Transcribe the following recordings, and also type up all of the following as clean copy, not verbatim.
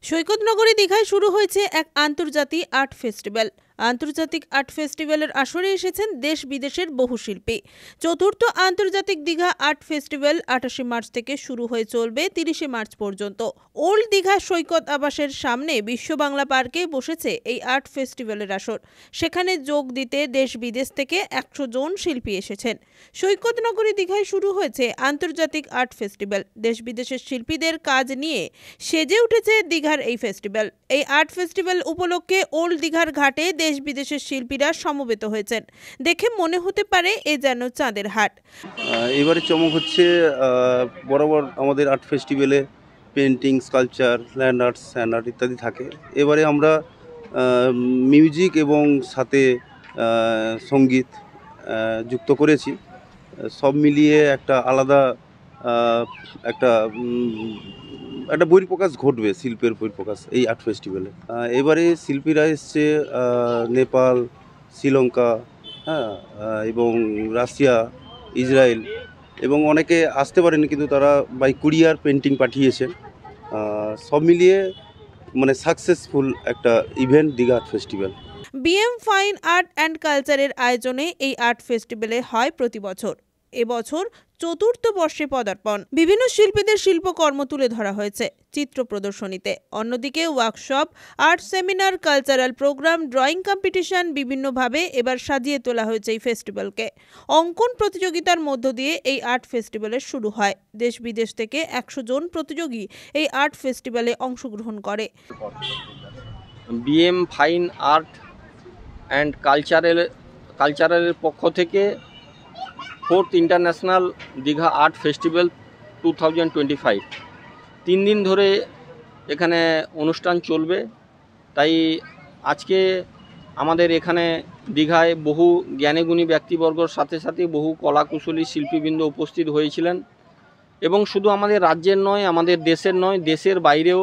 সৈকতনগরী দীঘায় শুরু হয়েছে এক আন্তর্জাতিক আর্ট ফেস্টিভ্যাল। আন্তর্জাতিক আর্ট ফেস্টিভ্যালের আসরে এসেছেন দেশ বিদেশের বহু শিল্পী। চতুর্থ আন্তর্জাতিক দীঘা আর্ট ফেস্টিভ্যাল 28 মার্চ থেকে শুরু হয়ে চলবে 30 মার্চ পর্যন্ত। ওল্ড দীঘা সৈকত আবাসের সামনে বিশ্ব বাংলা পার্কে বসেছে এই আর্ট ফেস্টিভ্যালের আসর। সেখানে যোগ দিতে দেশ বিদেশ থেকে 100 জন শিল্পী এসেছেন। সৈকতনগরী দীঘায় শুরু হয়েছে আন্তর্জাতিক আর্ট ফেস্টিভ্যাল। দেশ বিদেশের শিল্পীদের কাজ নিয়ে সেজে উঠেছে দীঘার এই ফেস্টিভ্যাল। এই আর্ট ফেস্টিভ্যাল উপলক্ষে ওল্ড দীঘার ঘাটে দেশ বিদেশের শিল্পীরা সমবেত হয়েছেন। দেখে মনে হতে পারে এ যেন চাঁদের হাট। এবারে চমক হচ্ছে বরাবর আমাদের আর্ট ফেস্টিভ্যালে painting, sculpture, land art, sand art ইত্যাদি থাকে। এবারে আমরা মিউজিক এবং সাথে সঙ্গীত যুক্ত করেছি। সব মিলিয়ে একটা আলাদা একটা বহিঃপ্রকাশ ঘটবে, শিল্পের বহিঃপ্রকাশ এই আর্ট ফেস্টিভ্যালে। এবারে শিল্পীরা এসছে নেপাল, শ্রীলঙ্কা, এবং রাশিয়া, ইসরায়েল, এবং অনেকে আসতে পারেনি কিন্তু তারা বাই কুরিয়ার পেন্টিং পাঠিয়েছেন। সব মিলিয়ে মানে সাকসেসফুল একটা event Digha art festival. BM fine art and কালচারের আয়োজনে এই আর্ট ফেস্টিভ্যালে হয় প্রতি বছর। এবছর চতুর্থ বর্ষে পদার্পণ। বিভিন্ন শিল্পীদের শিল্পকর্ম তুলে ধরা হয়েছে চিত্র প্রদর্শনীতে। অন্যদিকে workshop, art seminar, cultural program, drawing competition বিভিন্নভাবে এবার সাজিয়ে তোলা হয়েছে এই ফেস্টিভ্যালকে। অঙ্কন প্রতিযোগিতার মধ্য দিয়ে এই আর্ট ফেস্টিভ্যালের শুরু হয়। দেশ বিদেশ থেকে 100 জন প্রতিযোগী এই আর্ট ফেস্টিভ্যালে অংশগ্রহণ করে। বিএম ফাইন আর্ট অ্যান্ড কালচারালের পক্ষ থেকে 4th international Digha art festival 2025 3 দিন ধরে এখানে অনুষ্ঠান চলবে। তাই আজকে আমাদের এখানে দীঘায় বহু জ্ঞানীগুণী ব্যক্তিবর্গর সাথে সাথে বহু কলাকুশলী শিল্পীবৃন্দ উপস্থিত হয়েছিলেন, এবং শুধু আমাদের রাজ্যের নয়, আমাদের দেশের নয়, দেশের বাইরেও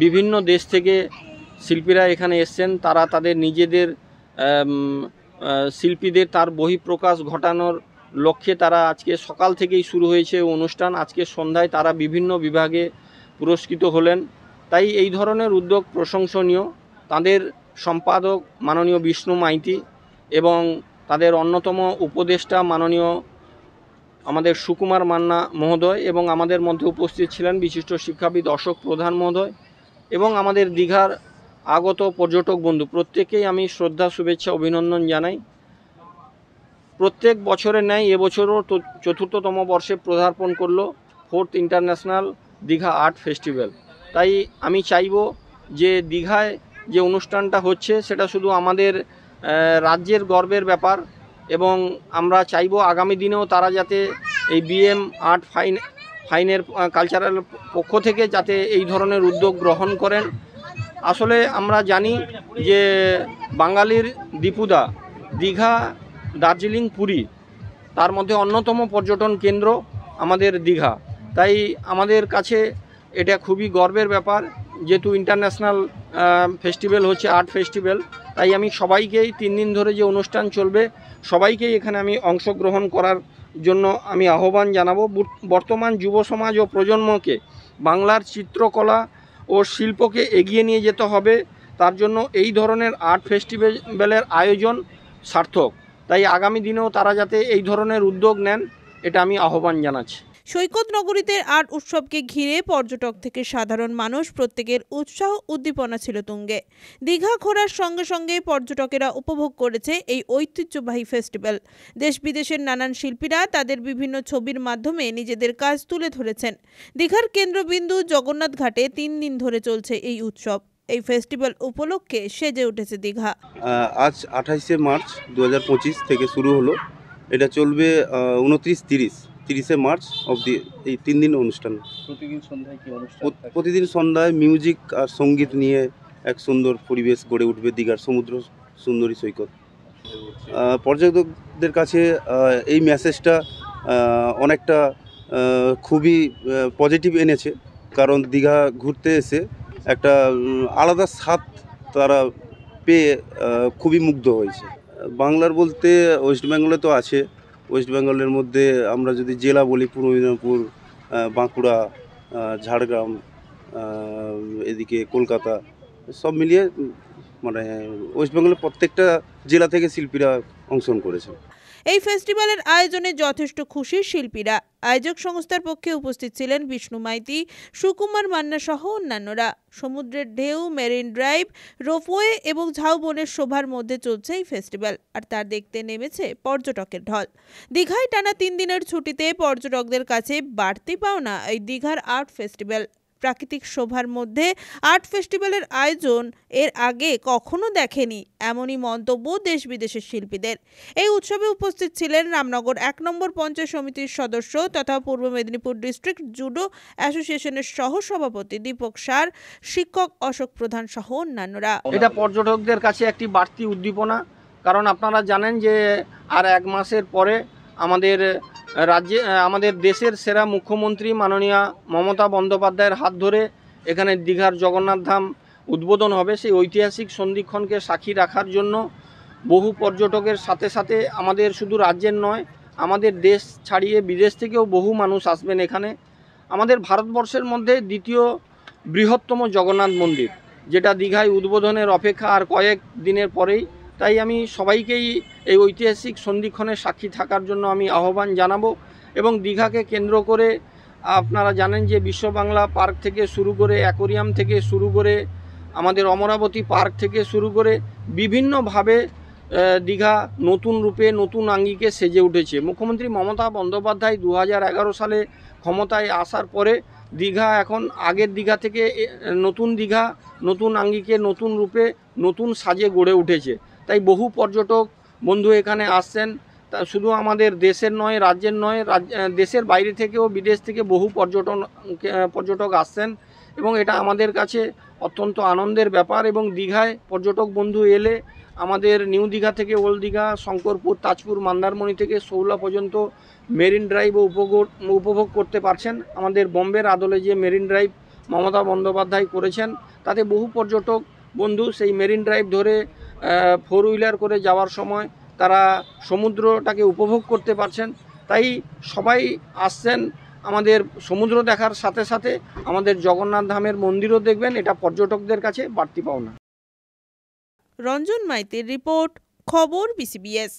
বিভিন্ন দেশ থেকে শিল্পীরা এখানে এসছেন। তারা তাদের নিজেদের শিল্পীদের তার বহিঃপ্রকাশ ঘটানোর লক্ষ্যে তারা আজকে সকাল থেকেই শুরু হয়েছে অনুষ্ঠান। আজকে সন্ধ্যায় তারা বিভিন্ন বিভাগে পুরস্কৃত হলেন। তাই এই ধরনের উদ্যোগ প্রশংসনীয়। তাদের সম্পাদক মাননীয় বিষ্ণু মাইতি এবং তাদের অন্যতম উপদেষ্টা মাননীয় আমাদের সুকুমার মান্না মহোদয়, এবং আমাদের মধ্যে উপস্থিত ছিলেন বিশিষ্ট শিক্ষাবিদ অশোক প্রধান মহোদয়, এবং আমাদের দীঘার আগত পর্যটক বন্ধু প্রত্যেকেই আমি শ্রদ্ধা, শুভেচ্ছা, অভিনন্দন জানাই। প্রত্যেক বছরের ন্যায় এবছরও চতুর্থতম বর্ষে পদার্পণ করলো 4th international Digha art festival. তাই আমি চাইব যে দীঘায় যে অনুষ্ঠানটা হচ্ছে সেটা শুধু আমাদের রাজ্যের গর্বের ব্যাপার, এবং আমরা চাইব আগামী দিনেও তারা যাতে এই বিএম আর্ট ফাইনের কালচারাল পক্ষ থেকে যাতে এই ধরনের উদ্যোগ গ্রহণ করেন। আসলে আমরা জানি যে বাঙালির দীপুদা দীঘা, দার্জিলিং, পুরী, তার মধ্যে অন্যতম পর্যটন কেন্দ্র আমাদের দীঘা। তাই আমাদের কাছে এটা খুবই গর্বের ব্যাপার, যেহেতু ইন্টারন্যাশনাল ফেস্টিভ্যাল হচ্ছে আর্ট ফেস্টিভ্যাল। তাই আমি সবাইকেই 3 দিন ধরে যে অনুষ্ঠান চলবে সবাইকেই এখানে আমি অংশগ্রহণ করার জন্য আমি আহ্বান জানাবো। বর্তমান যুব সমাজ ও প্রজন্মকে বাংলার চিত্রকলা ও শিল্পকে এগিয়ে নিয়ে যেতে হবে। তার জন্য এই ধরনের আর্ট ফেস্টিভ্যালের আয়োজন সার্থক। তাই আগামী দিনেও তারা যাতে এই ধরনের উদ্যোগ নেন, এটা আমি আহ্বান জানাচ্ছি। সৈকত নগরীতে আর্ট উৎসবকে ঘিরে পর্যটক থেকে সাধারণ মানুষ প্রত্যেকের উৎসাহ উদ্দীপনা ছিল তুঙ্গে। দীঘা ঘোরার সঙ্গে সঙ্গে পর্যটকেরা উপভোগ করেছে এই ঐতিহ্যবাহী ফেস্টিভ্যাল। দেশ বিদেশের নানান শিল্পীরা তাদের বিভিন্ন ছবির মাধ্যমে নিজেদের কাজ তুলে ধরেছেন। দীঘার কেন্দ্রবিন্দু জগন্নাথ ঘাটে 3 দিন ধরে চলছে এই উৎসব। এই ফেস্টিভ্যাল উপলক্ষে সেজে উঠেছে দীঘা। আজ 28 মার্চ 2025 থেকে শুরু হলো। এটা চলবে 29-30 মার্চ অবধি, এই 3 দিন অনুষ্ঠান। প্রতিদিন সন্ধ্যায় কি অনুষ্ঠান? প্রতিদিন সন্ধ্যায় মিউজিক আর সঙ্গীত নিয়ে এক সুন্দর পরিবেশ গড়ে উঠবে দীঘার সমুদ্র সুন্দরী সৈকত। পর্যটকদের কাছে এই মেসেজটা অনেকটা খুবই পজিটিভ এনেছে, কারণ দীঘা ঘুরতে এসে একটা আলাদা স্বাদ তারা পেয়ে খুবই মুগ্ধ হয়েছে। বাংলার বলতে ওয়েস্ট বেঙ্গলে তো আছে। ওয়েস্ট বেঙ্গলের মধ্যে আমরা যদি জেলা বলি, পূর্ব মেদিনীপুর, বাঁকুড়া, ঝাড়গ্রাম, এদিকে কলকাতা, সব মিলিয়ে মানে ওয়েস্ট বেঙ্গলের প্রত্যেকটা জেলা থেকে শিল্পীরা অংশগ্রহণ করেছে। এই ফেস্টিভ্যালের আয়োজনে যথেষ্ট খুশি শিল্পীরা। আয়োজক সংস্থার পক্ষে উপস্থিত ছিলেন বিষ্ণু মাইতি, সুকুমার মান্না সহ অন্যান্যরা। সমুদ্রের ঢেউ, মেরিন ড্রাইভ, রোপওয়ে এবং ঝাউবনের শোভার মধ্যে চলছে এই ফেস্টিভ্যাল, আর তার দেখতে নেমেছে পর্যটকের ঢল। দীঘায় টানা 3 দিনের ছুটিতে পর্যটকদের কাছে বাড়তি পাওনা এই দীঘার আর্ট ফেস্টিভ্যাল। প্রাকৃতিক শোভার মধ্যে আর্ট ফেস্টিভ্যালের আয়োজন এর আগে কখনো দেখেনি, এমনই মন্তব্য দেশ বিদেশের শিল্পীদের। এই উৎসবে উপস্থিত ছিলেন রামনগর 1 নম্বর পঞ্চায়েত সমিতির সদস্য তথা পূর্ব মেদিনীপুর ডিস্ট্রিক্ট জুডো অ্যাসোসিয়েশনের সহ সভাপতি দীপক সার, শিক্ষক অশোক প্রধান সহ অন্যান্যরা। এটা পর্যটকদের কাছে একটি বাড়তি উদ্দীপনা, কারণ আপনারা জানেন যে আর 1 মাসের পরে আমাদের দেশের সেরা মুখ্যমন্ত্রী মাননীয়া মমতা বন্দ্যোপাধ্যায়ের হাত ধরে এখানে দীঘার জগন্নাথ ধাম উদ্বোধন হবে। সেই ঐতিহাসিক সন্ধিক্ষণকে সাক্ষী রাখার জন্য বহু পর্যটকের সাথে সাথে আমাদের শুধু রাজ্যের নয়, আমাদের দেশ ছাড়িয়ে বিদেশ থেকেও বহু মানুষ আসবেন এখানে। আমাদের ভারতবর্ষের মধ্যে দ্বিতীয় বৃহত্তম জগন্নাথ মন্দির, যেটা দীঘায় উদ্বোধনের অপেক্ষা আর কয়েক দিনের পরেই। তাই আমি সবাইকেই এই ঐতিহাসিক সন্ধিক্ষণের সাক্ষী থাকার জন্য আমি আহ্বান জানাবো। এবং দীঘাকে কেন্দ্র করে আপনারা জানেন যে বিশ্ব বাংলা পার্ক থেকে শুরু করে, অ্যাকোরিয়াম থেকে শুরু করে, আমাদের অমরাবতী পার্ক থেকে শুরু করে বিভিন্নভাবে দীঘা নতুন রূপে নতুন আঙ্গিকে সেজে উঠেছে। মুখ্যমন্ত্রী মমতা বন্দ্যোপাধ্যায় 2011 সালে ক্ষমতায় আসার পরে দীঘা এখন আগের দীঘা থেকে নতুন দীঘা, নতুন আঙ্গিকে, নতুন রূপে, নতুন সাজে গড়ে উঠেছে। তাই বহু পর্যটক বন্ধু এখানে আসছেন। তা শুধু আমাদের দেশের নয়, রাজ্যের নয়, দেশের বাইরে থেকেও, বিদেশ থেকে বহু পর্যটক আসছেন এবং এটা আমাদের কাছে অত্যন্ত আনন্দের ব্যাপার। এবং দীঘায় পর্যটক বন্ধু এলে আমাদের নিউ দীঘা থেকে ওল্ড দীঘা, শঙ্করপুর, তাজপুর, মন্দারমণি থেকে শৌলা পর্যন্ত মেরিন ড্রাইভও উপভোগ করতে পারছেন। আমাদের বোম্বের আদলে যে মেরিন ড্রাইভ মমতা বন্দ্যোপাধ্যায় করেছেন, তাতে বহু পর্যটক বন্ধু সেই মেরিন ড্রাইভ ধরে 4 হুইলার করে যাওয়ার সময় তারা সমুদ্রটাকে উপভোগ করতে পারছেন। তাই সবাই আসছেন আমাদের সমুদ্র দেখার সাথে সাথে আমাদের জগন্নাথ ধামের মন্দিরও দেখবেন। এটা পর্যটকদের কাছে বাড়তি পাওনা। রঞ্জন মাইতির রিপোর্ট, খবর BCBS।